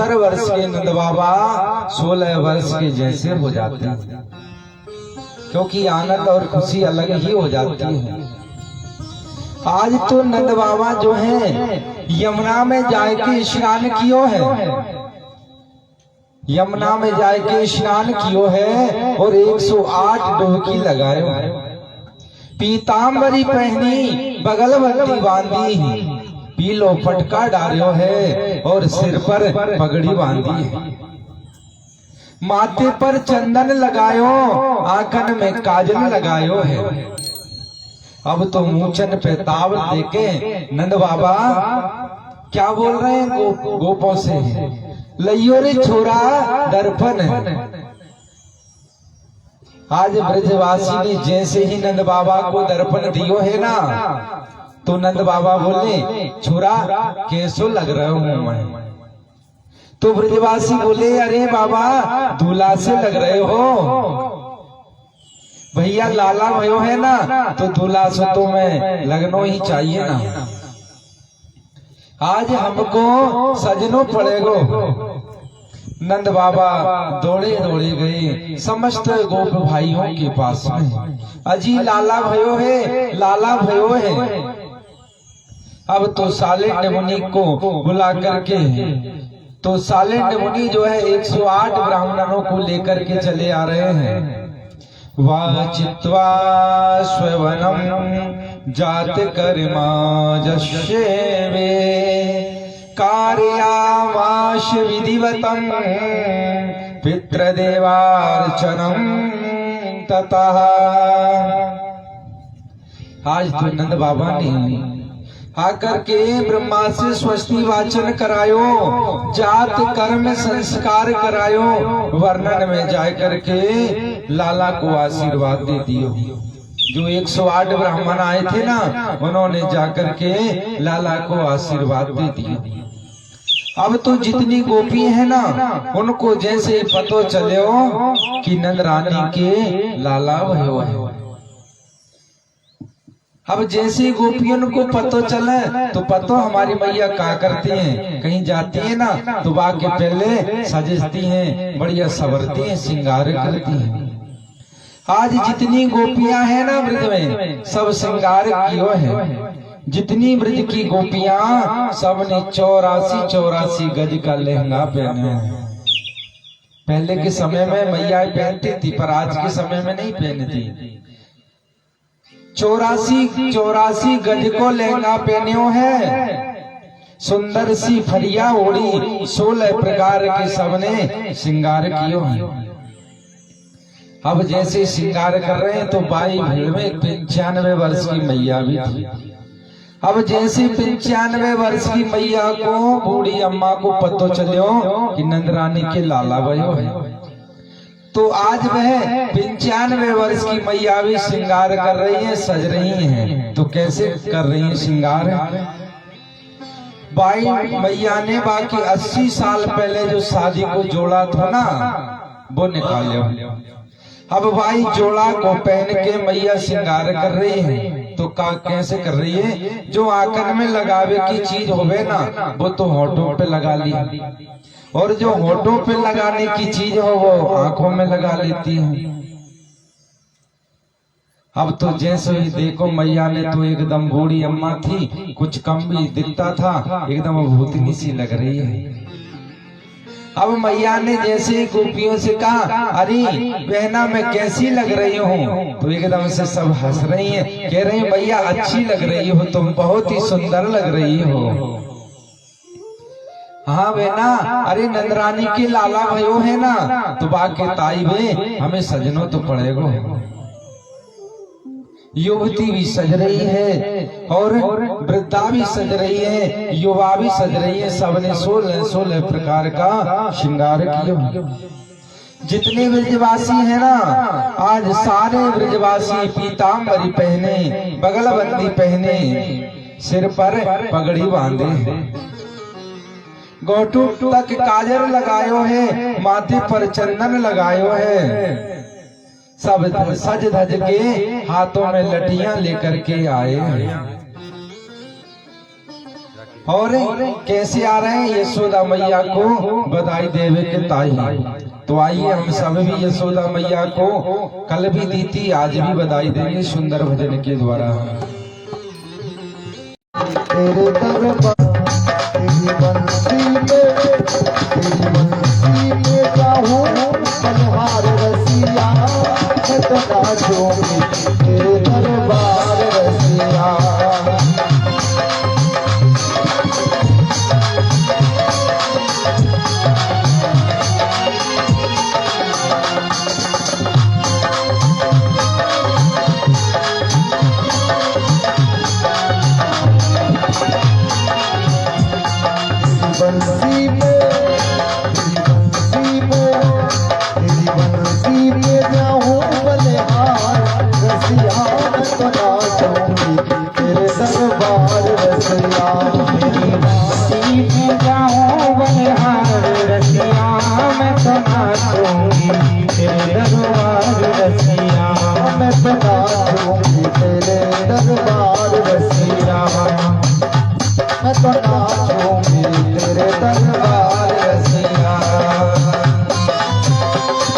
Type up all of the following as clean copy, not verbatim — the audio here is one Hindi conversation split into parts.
70 वर्ष के नंद बाबा 16 वर्ष के जैसे हो जाते हैं, क्योंकि आनंद और खुशी अलग ही हो जाती है। आज तो नंद बाबा जो है यमुना में जाके स्नान कियो है, यमुना में जाके स्नान कियो है और 108 डुबकी लगायो है। पीताम्बरी पहनी बगल बंदी बांधी, पीलो पटका डालियो है और सिर पर पगड़ी बांधी है। माथे पर चंदन लगायो, आंखन में काजल लगायो है। अब तो मूंछन पे ताव देके नंद बाबा क्या बोल रहे हैं गोपों से, लइयो रे छोरा दर्पण है। आज ब्रजवासी ने जैसे ही नंद बाबा को दर्पण दियो है ना, तो नंद बाबा बोले छोरा कैसो लग रहा हूं मैं। तो ब्रजवासी बोले अरे बाबा दूल्हा से लग रहे हो। भैया लाला भयो है ना, तो दूल्हा से तो मैं लगनो ही चाहिए ना। आज हमको सजनो पड़ेगो। नंद बाबा दौड़े दौड़े गए समस्त गोप भाइयों के पास में, अजी लाला भयो है, लाला भयो है। अब तो सालेंड मुनि को बुला करके, तो सालेंड मुनि जो है 108 ब्राह्मणों को लेकर के चले आ रहे हैं। वाचित्वा स्ववनम जात कर्मा जश्येवे, कार्यामाश विधिवतम पितृदेवार्चनम ततः। आज तो नंद बाबा ने आकर के ब्रह्मा से स्वस्ति वाचन करायो, जात कर्म संस्कार करायो, वर्णन में जाकर के लाला को आशीर्वाद दे दियो। जो 108 ब्राह्मण आए थे ना, उन्होंने जाकर के लाला को आशीर्वाद दे दिया। अब तो जितनी गोपी है ना, उनको जैसे पतो चले कि नंद रानी के लाला भयो है। अब जैसे गोपियों को पतो चले तो पतो हमारी मैया क्या करती हैं, कहीं जाती है ना तो बाग के पहले सजती हैं, बढ़िया संवरती हैं, श्रृंगार करती हैं। आज जितनी गोपियां हैं ना ब्रज में, सब श्रृंगार कियो है। जितनी ब्रज की गोपियां सबने 84 गज का लहंगा पहने हैं। पहले के समय में मैया पहनती थी, पर आज के समय में नहीं पहनती। 84 गज को लहंगा पहनियो है, सुंदर सी फरिया ओढ़ी, 16 प्रकार के सबने श्रृंगार कियो है। अब जैसे श्रृंगार कर रहे हैं तो बाई भीड़ में 95 वर्ष की मैया भी थी। अब जैसे 95 वर्ष की मैया को, बूढ़ी अम्मा को पतो चलो कि नंद रानी के लाला भयो है, तो आज वह 95 वर्ष की मैया भी श्रृंगार कर रही है, सज रही हैं। तो कैसे कर रही है श्रृंगार? बाई मैया ने बाकी 80 साल पहले जो शादी को जोड़ा था ना, वो निकाले। अब भाई जोड़ा को पहन के मैया श्रृंगार कर रही है। तो कैसे कर रही है? जो आंखन में लगावे की चीज होवे ना, वो तो होठों पे लगा ली, और जो होठों पे लगाने की चीज हो वो आंखों में लगा लेती है। अब तो जैसे ही देखो मैया ने तो एकदम बूढ़ी अम्मा थी, कुछ कम भी दिखता था, एकदम भूतनी सी लग रही है। अब मैया ने जैसे गोपियों से कहा अरे बहना मैं कैसी लग रही हूँ, तो एकदम से सब हंस रही हैं, कह रही मैया अच्छी लग रही हो, तुम बहुत ही सुंदर लग रही हो। हाँ बहना, अरे नंदरानी के लाला भयो है ना, तो बाकी ताई बे हमें सजनो तो पड़ेगो। युवती भी सज रही है और वृद्धा भी सज रही है, युवा भी सज रही है, सबने 16 प्रकार का श्रृंगार किया। जितने ब्रजवासी है ना, आज सारे ब्रजवासी पीताम्बरी पहने, बगलबंदी पहने, सिर पर पगड़ी बांधे, गोटू तक काजर लगायो है, माथे पर चंदन लगायो है, सब सज धज के हाथों में लठियां लेकर के आए हैं। और कैसे आ रहे हैं यशोदा मैया को बधाई देवे के ताई। तो आइए हम सब भी यशोदा मैया को कल भी दी थी, आज भी बधाई देंगे सुंदर भजन के द्वारा। तेरे दरबार तेरी बंसी में जाऊं बलिहार रसिया तो नाचूंगी तेरे दरबार रसिया। बंसी में जाऊं बलिहार रसिया तो नाचूंगी तेरे दरबार रसिया। मेरी बंसी में जाऊं बलिहार रसिया मैं तो नाचूंगी तेरे दरबार रसिया। मैं तो नाचूंगी तेरे दरबार रसिया। मैं तो नाचूंगी तेरे दरबार रसिया।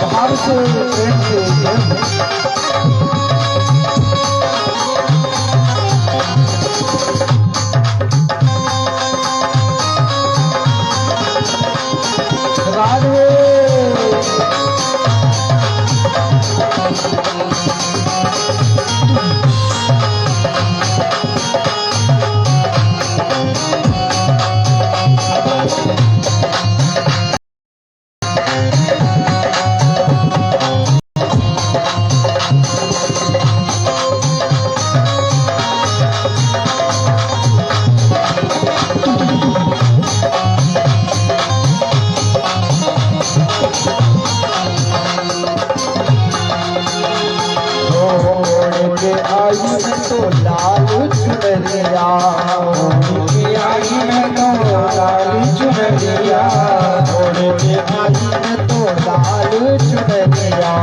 भाव से प्रेम से राधे तो लाल चुनरिया आई में तो लाल चुनरिया ओढ़ के आई में तो लाल चुनरिया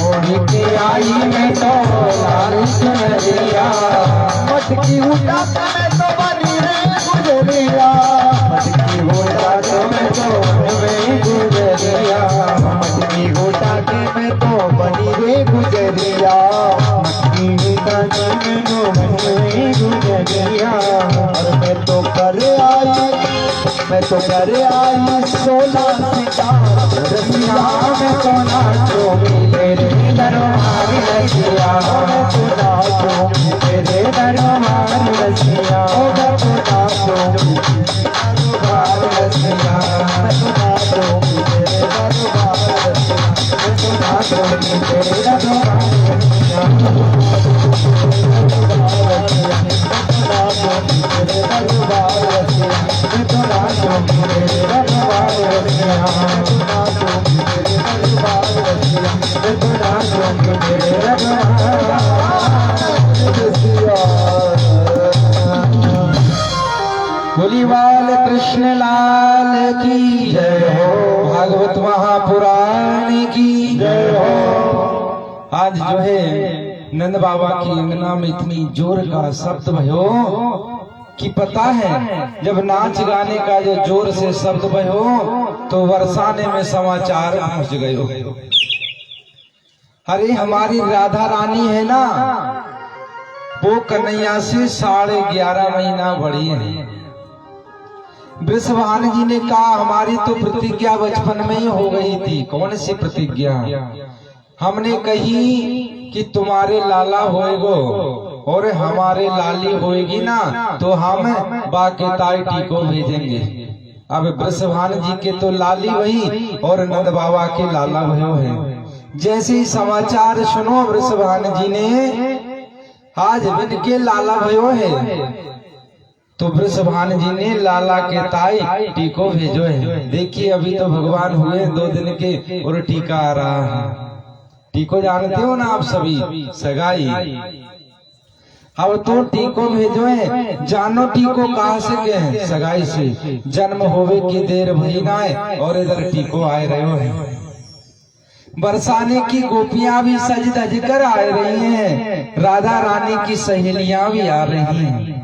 ओढ़ के आई में तो लाल चुनरिया मटकी उठा मैं तो बनी रे गुजरिया मटकी उठा के मैं तो बनी गुजरिया मटकी उठा के मैं तो बनी रे गुजरिया और मैं तो कर आई 16 सितार रसिया। मैं तो नाचूंगी तेरे दरबार रसिया मैं तो नाचूंगी तेरे दरबार रसिया मैं तो नाचूंगी दरबार रसिया मैं तो नाचूंगी तेरे दरबार रसिया। मैं तो नाचूंगी तेरे दरबार रसिया तेरे दरबार रसिया। मैं तो नाचूंगी तेरे दरबार रसिया तेरे दरबार रसिया। मैं तो नाचूंगी तेरे दरबार रसिया। बोली बाल कृष्ण लाल की जय हो, भागवत महापुराण की जय हो। आज जो है नंद बाबा की अंगना में इतनी जोर का शब्द भयो कि पता है जब नाच गाने का जो जोर से शब्द भयो तो बरसाने में समाचार पहुंच गए। अरे हमारी राधा रानी है ना, वो कन्हैया से 11.5 महीना बड़ी है। वृषभान जी ने कहा हमारी तो प्रतिज्ञा बचपन में ही हो गई थी। कौन सी प्रतिज्ञा? हमने कही कि तुम्हारे लाला होएगो और हमारे लाली होएगी ना तो हम बाकेताई टीको भेजेंगे। अब वृषभान जी के तो लाली वही और नंद बाबा के लाला भयो है। जैसे ही समाचार सुनो वृषभान जी ने आज इनके लाला भयो है तो वृषभान जी ने लाला के ताई टीको भेजो है। देखिए अभी तो भगवान हुए 2 दिन के और टीका आ रहा है। टीको जानते हो ना आप सभी, सगाई। अब तो टीको भेजो है, जानो टीको कहाँ से गए हैं? सगाई से। जन्म होवे की देर भई ना है और इधर टीको आए रहे हैं। बरसाने की गोपियां भी सज धज कर आ रही हैं, राधा रानी की सहेलियां भी आ रही हैं।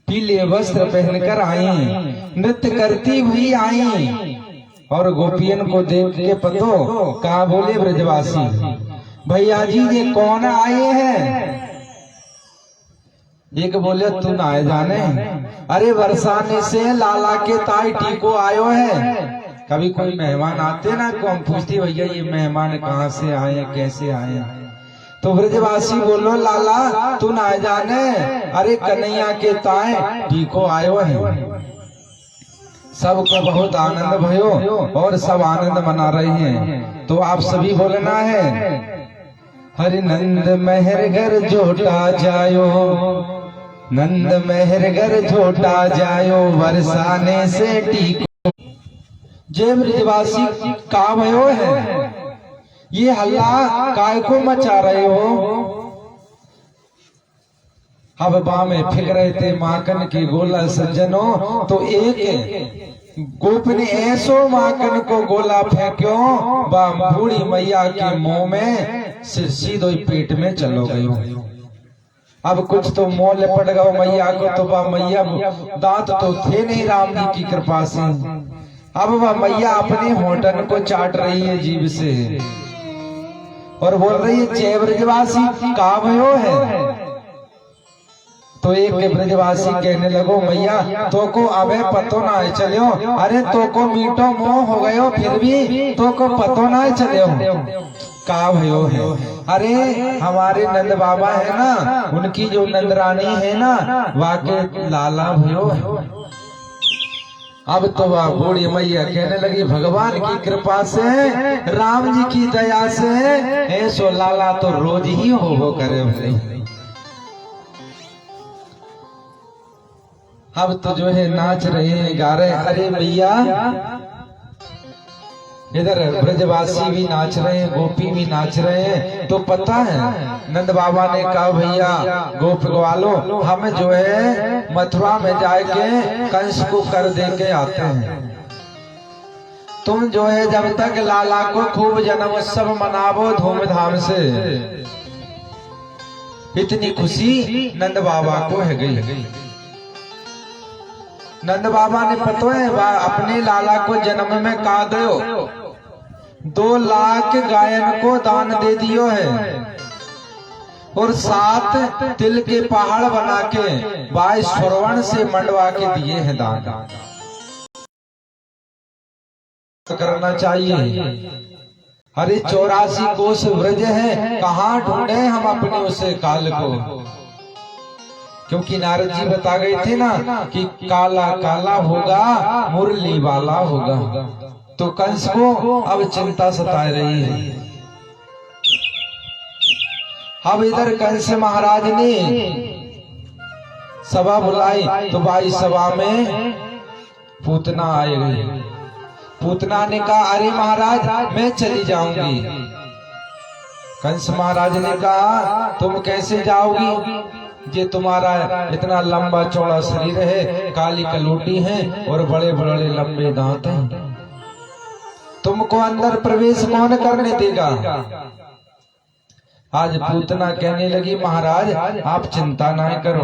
पीले वस्त्र पहनकर आई, नृत्य करती हुई आई। और गोपियन को देख के पतो कहा बोले ब्रजवासी, भैया जी ये कौन आए हैं? एक बोले तू ना जाने, अरे बरसाने से लाला के ताई टीको आयो है। कभी कोई मेहमान आते ना को हम पूछते भैया ये मेहमान कहाँ से आए कैसे आए, तो ब्रजवासी बोलो लाला तू ना जाने, अरे कन्हैया के ताए टीको आयो है। सबको बहुत आनंद भयो और सब आनंद मना रहे हैं। तो आप सभी बोलना है, हरि नंद मेहर घर जोटा जायो, नंद मेहर घर जोटा जायो, बरसाने से टीको। जय ब्रजवासी का भयो है, ये हल्ला काय को मचा रहे हो? अब बा में फिर रहे थे माखन की गोला सज्जनों, तो एक गोप ने ऐसो माखन को गोला फेंक्यो बा बूढ़ी मैया के मुंह में सिर सीधो पेट में चलो गयो। अब कुछ तो मोल पड़ गयो मैया को, तो बा मैया दांत तो थे नहीं राम जी की कृपा से। अब वह मैया अपने होठन को चाट रही है जीभ से और बोल रही है जय ब्रजवासी का भयो है। तो एक ब्रजवासी कहने लगो मैया तो को अबे पतो ना है चलियो, अरे तो को मीठो मोह हो गयो फिर भी तो को पतो ना है चलियो का भयो है। अरे हमारे नंद बाबा है ना, उनकी जो नंदरानी है ना वाके लाला भयो है। अब तो वह बूढ़ी मैया कहने लगी भगवान की कृपा से राम जी की दया से ऐसो लाला तो रोज ही हो करे भाई। अब तो जो है नाच रहे हैं गा रहे हैं। अरे भैया इधर ब्रजवासी भी नाच रहे हैं, गोपी भी नाच रहे हैं। तो पता है नंद बाबा ने कहा भैया गोप ग्वालो हम जो है मथुरा में जाके कंस को कर दे के आते हैं। तुम जो है जब तक लाला को खूब जन्म उत्सव मनावो धूमधाम से। इतनी खुशी नंद बाबा को है गई। नंद बाबा ने पतो है अपने लाला को जन्म में कहा दो 2 लाख गायन को दान दे दियो है और 7 तिल के पहाड़ बना के 22 स्वर्ण से मंडवा के दिए हैं दान। करना चाहिए। अरे 84 कोस व्रज है, कहाँ ढूंढे हम अपने उसे काल को। क्योंकि नारद जी बता गए थे ना कि काला काला होगा मुरली वाला होगा। तो कंस को अब चिंता सता रही है। अब इधर कंस महाराज ने सभा बुलाई तो भाई सभा में पूतना आए गई। पूतना ने कहा अरे महाराज मैं चली जाऊंगी। कंस महाराज ने कहा तुम कैसे जाओगी, ये तुम्हारा इतना लंबा चौड़ा शरीर है, काली कलूटी है और बड़े बड़े लंबे दांत हैं, तुमको अंदर प्रवेश कौन करने देगा। आज पूतना कहने लगी महाराज आप चिंता ना करो।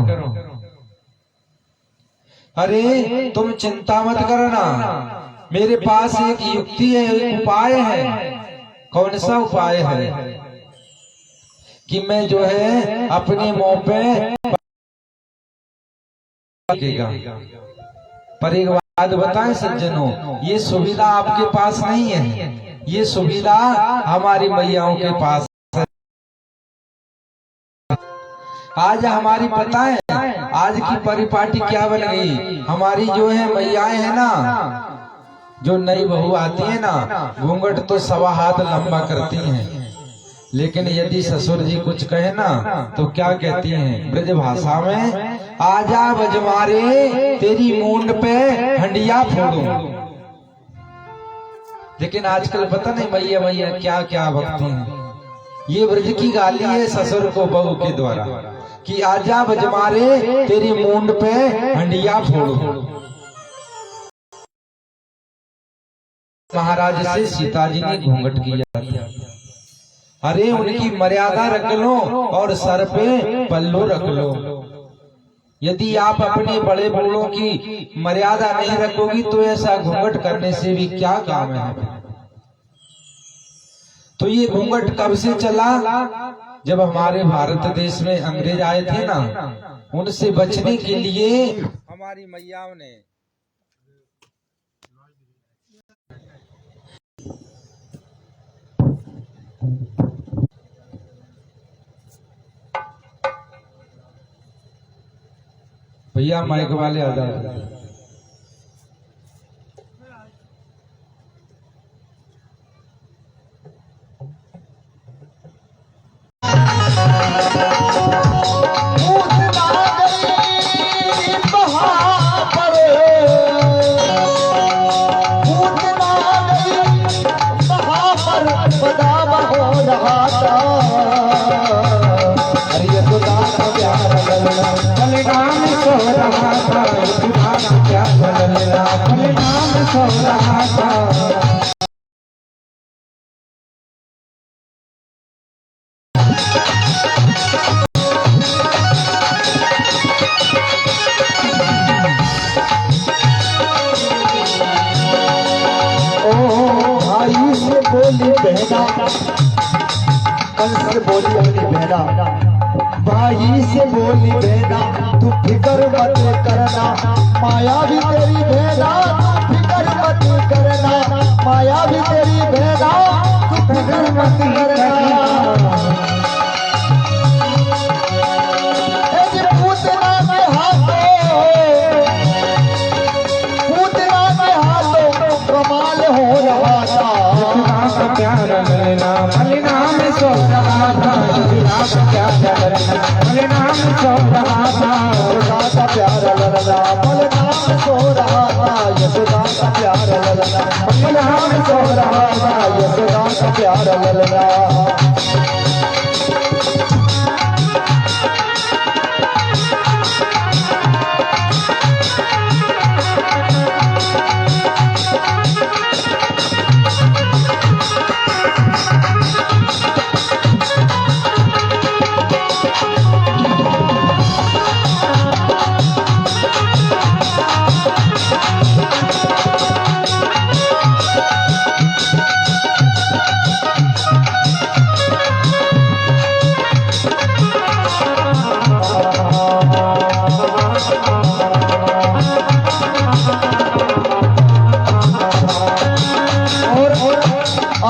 अरे तुम चिंता मत करना, मेरे पास एक युक्ति है, एक उपाय है। कौन सा उपाय है कि मैं जो है अपने मुंह पे पर एक बात बताएं सज्जनों, ये सुविधा आपके पास नहीं है, ये सुविधा हमारी मैयाओं के पास है। आज हमारी पता है आज की परिपाटी क्या बन गई। हमारी जो है मैयाएं है ना, जो नई बहू आती है ना, घूंघट तो 1.25 हाथ लंबा करती हैं, लेकिन यदि ससुर जी कुछ कहे ना तो क्या कहती हैं ब्रज भाषा में, आजा बजवारे तेरी मूंड पे हंडिया फोड़ू। लेकिन आजकल पता नहीं मैया मैया क्या क्या भक्ति है। ये ब्रज की गाली है ससुर को बहू के द्वारा कि आजा बजवारे तेरी मूंड पे हंडिया फोड़ू। महाराज से सीता जी ने घूंघट किया। अरे उनकी मर्यादा रख लो और सर पे पल्लू रख लो। यदि आप अपने बड़े बूढ़ों की मर्यादा नहीं रखोगी तो ऐसा घूंघट करने से भी क्या काम है। तो ये घूंघट कब से चला? जब हमारे भारत देश में अंग्रेज आए थे ना, उनसे बचने के लिए हमारी मैयाओं ने भैया माइक वाले आ जाओ। बोली अपनी बहना, भाई से बोली बहना, तू फिक्र मत करना, माया भी तेरी बहना, तू फिक्र मत करना, माया भी तेरी बहना, तू फिक्र मत करना। पूतना में हाथों कमाल हो रहा था, प्यार मलिना में सो रहा था, प्यार मलिना में सो रहा था, का प्यार ललना मलिना में सो रहा था, यशोदा का प्यार ललना मलिना में सो रहा था, यशोदा का प्यार ललना।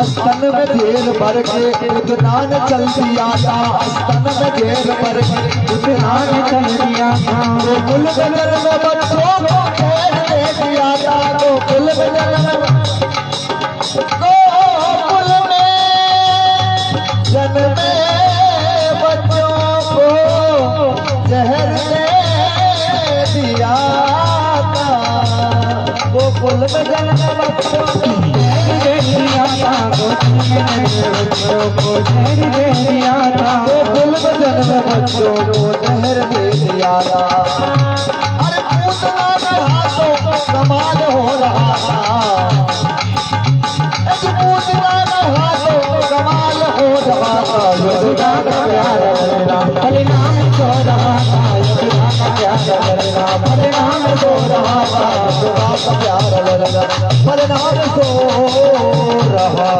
स्तन में ढेर भर के उतना न चल दिया था, स्तन में ढेर भर के उतना न चल दिया था, गोकुल बदल में बच्चों को ढेर दे दिया था, गोकुल बदल में जन्मे बच्चों को जहर दे दिया था, गोकुल में जन्मे बच्चों को दे दिया था, को जहर दे दिया था, गोकुल में जन्मे बच्चों को जहर दे दिया था। अरे पूतना के हाथों कमाल हो रहा था, पूतना के हाथों कमाल हो रहा था, यशोदा का प्यार ललना मलिना में सो रहा था, यशोदा का प्यार ललना मलिना में सो रहा था, यशोदा का प्यार ललना मलिना में सो रहा।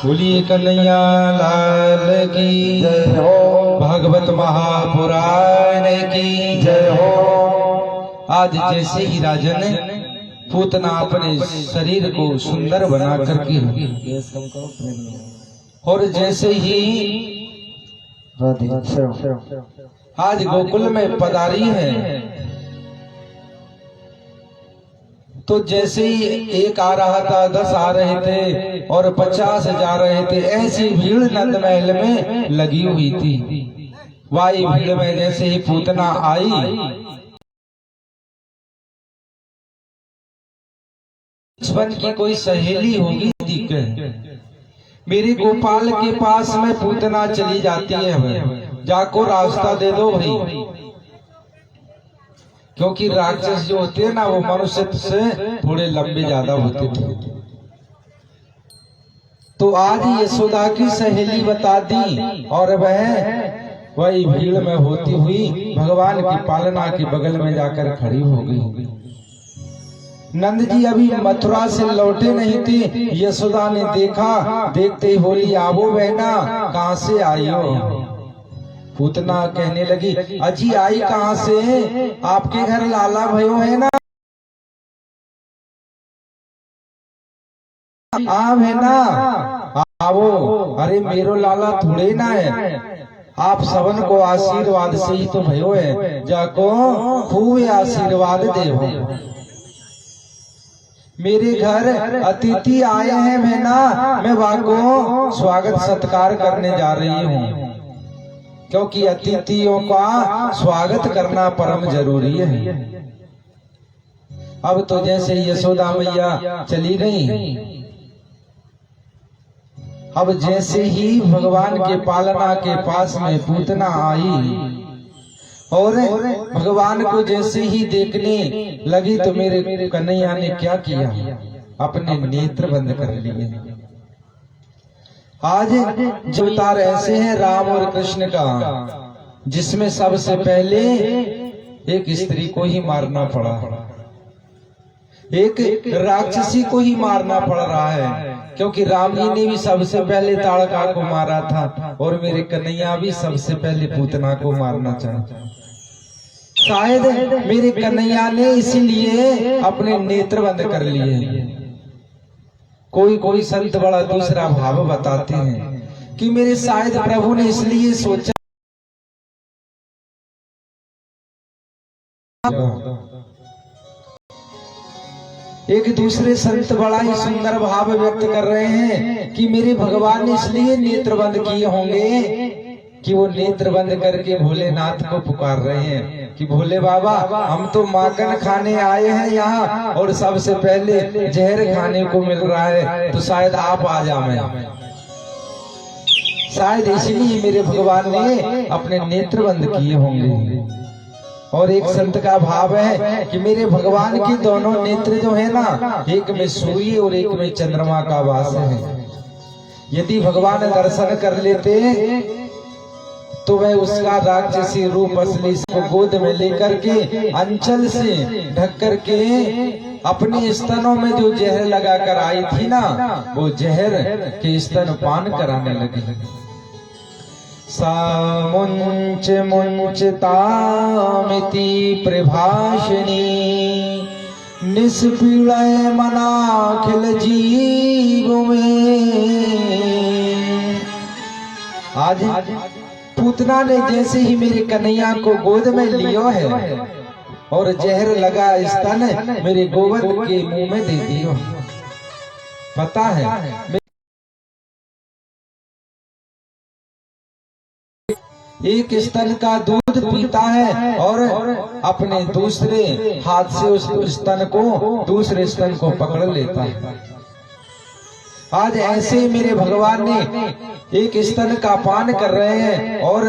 बोलिए कन्हैया लाल की जय हो, भागवत महापुराण की जय हो। आज जैसे ही राजन पूतना अपने शरीर को सुंदर बना करके और जैसे ही आज गोकुल में पधारी है, तो जैसे ही एक आ रहा था, 10 आ रहे थे और 50 जा रहे थे, ऐसी भीड़ नंद महल में लगी हुई थी। वाई भीड़ में जैसे ही पूतना आई, बचपन की कोई सहेली होगी दिक्कत, मेरे गोपाल के पास में पूतना चली जाती है, भाई जाको रास्ता दे दो भाई, क्योंकि राक्षस जो होते हैं ना वो मनुष्य से थोड़े लंबे ज्यादा होते थे। तो आज यशोदा की सहेली बता दी और वह वही भीड़ में होती हुई भगवान की पालना के बगल में जाकर खड़ी हो गई। नंद जी अभी मथुरा से लौटे नहीं थे, यशोदा ने देखा, देखते ही बोली आवो बहना कहाँ से आई हो। पूतना कहने लगी अजी आई कहाँ से, आपके घर लाला भयो है ना। है ना आवो। अरे मेरो लाला थोड़े ना है, आप सबन को आशीर्वाद से ही तो भयो है, जाको खूब आशीर्वाद देवो। मेरे घर अतिथि आए हैं बहना, मैं वाको स्वागत सत्कार करने जा रही हूँ, क्योंकि अतिथियों का स्वागत करना परम जरूरी है। अब तो जैसे यशोदा मैया चली गई, अब जैसे ही भगवान के पालना के पास में पूतना आई और भगवान को जैसे ही देखने लगी तो मेरे कन्हैया ने क्या किया, अपने नेत्र बंद कर लिए। आज जो अवतार ऐसे हैं राम और कृष्ण का, जिसमें सबसे पहले एक स्त्री को ही मारना पड़ा, एक राक्षसी को ही मारना पड़ रहा है, क्योंकि राम जी ने भी सबसे पहले ताड़का को मारा था और मेरे कन्हैया भी सबसे पहले पूतना को मारना चाहता। शायद मेरे कन्हैया ने इसीलिए अपने नेत्र बंद कर लिए। कोई कोई संत बड़ा दूसरा भाव बताते हैं कि मेरे शायद प्रभु ने इसलिए सोचा। एक दूसरे संत बड़ा ही सुंदर भाव व्यक्त कर रहे हैं कि मेरे भगवान ने इसलिए नेत्र बंद किए होंगे कि वो नेत्र बंद करके भोलेनाथ को पुकार रहे हैं कि भोले बाबा हम तो माखन खाने आए हैं यहाँ और सबसे पहले जहर खाने को मिल रहा है, तो शायद आप आ जाए। शायद इसलिए मेरे भगवान ने अपने नेत्र बंद किए होंगे। और एक संत का भाव है कि मेरे भगवान के दोनों नेत्र जो है ना, एक में सूर्य और एक में चंद्रमा का वास है। यदि भगवान दर्शन कर लेते तो वह उसका राक्षसी रूप असली को गोद में लेकर के अंचल से ढक कर के अपने स्तनों में जो जहर लगा कर आई थी ना, वो जहर के स्तन पान कराने लगे। सा मुंच मुंचतामिति प्रभाषिणी निष्पीड़य मनाखिल जीव में। आज पूतना ने जैसे ही मेरे कन्हैया को गोद में लियो है और जहर लगा स्तन मेरे गोवर्ध के मुंह में दे दियो। पता है एक स्तन का दूध पीता है और अपने दूसरे हाथ से उस स्तन को दूसरे स्तन को पकड़ लेता है। आज ऐसे मेरे भगवान ने एक स्तन का पान कर रहे हैं और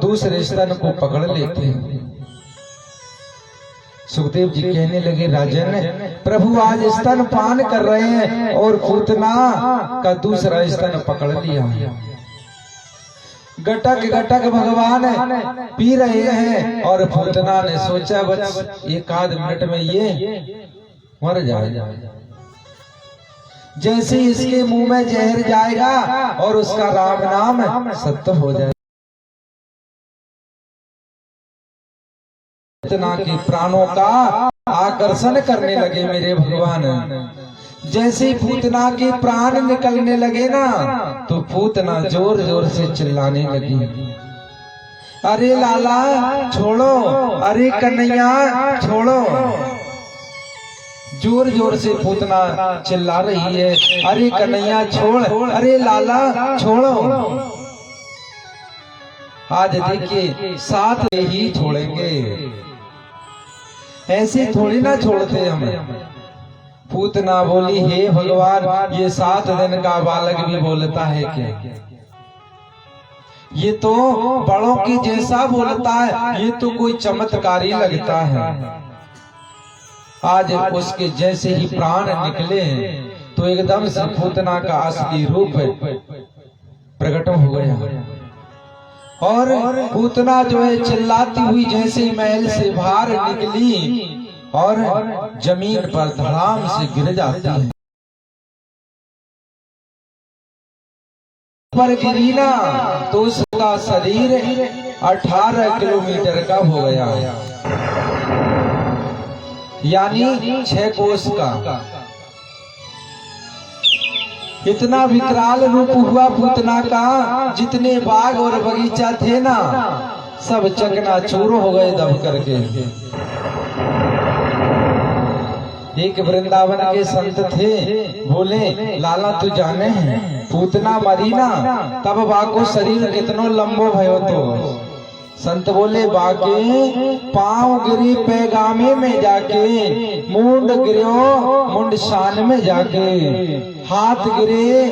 दूसरे स्तन को पकड़ लेते हैं। सुखदेव जी कहने लगे राजन, प्रभु आज स्तन पान कर रहे हैं और पूतना का दूसरा स्तन पकड़ लिया। गटक गटक भगवान पी रहे हैं और पूतना ने सोचा बस एक आध मिनट में ये मर जाएगा। जैसे इसके मुंह में जहर जाएगा और उसका राम नाम सत्य हो जाएगा। पूतना के प्राणों का आकर्षण करने लगे मेरे भगवान। जैसे ही पूतना के प्राण निकलने लगे ना, तो पूतना जोर जोर से चिल्लाने लगी, अरे लाला छोड़ो, अरे कन्हैया छोड़ो। जोर जोर से पूतना चिल्ला रही है, अरे कन्हैया छोड़, अरे लाला छोड़ो। आज देखिए साथ में ही छोड़ेंगे, ऐसे थोड़ी ना छोड़ते हम। पूतना बोली हे भगवान, ये 7 दिन का बालक भी बोलता है क्या? ये तो बड़ों की जैसा बोलता है, ये तो कोई चमत्कारी लगता है। आज उसके जैसे ही प्राण निकले तो एकदम से पूतना का असली रूप प्रकट हो गया और पूतना जो है चिल्लाती हुई जैसे महल से बाहर निकली और जमीन पर धड़ाम से गिर जाती है। पर गिरी ना तो उसका शरीर 18 किलोमीटर का हो गया, यानी 6 कोस का। इतना विकराल रूप हुआ पूतना का, जितने बाग और बगीचा थे ना सब चकनाचूर हो गए दब करके। एक वृंदावन के संत थे, बोले लाला तू जाने हैं पूतना मरी ना तब बाको शरीर कितनो लंबो भयो। तो संत बोले बाके पांव गिरी पैगामे में जाके, मुंड गिरो मुंड शान में जाके, हाथ गिरे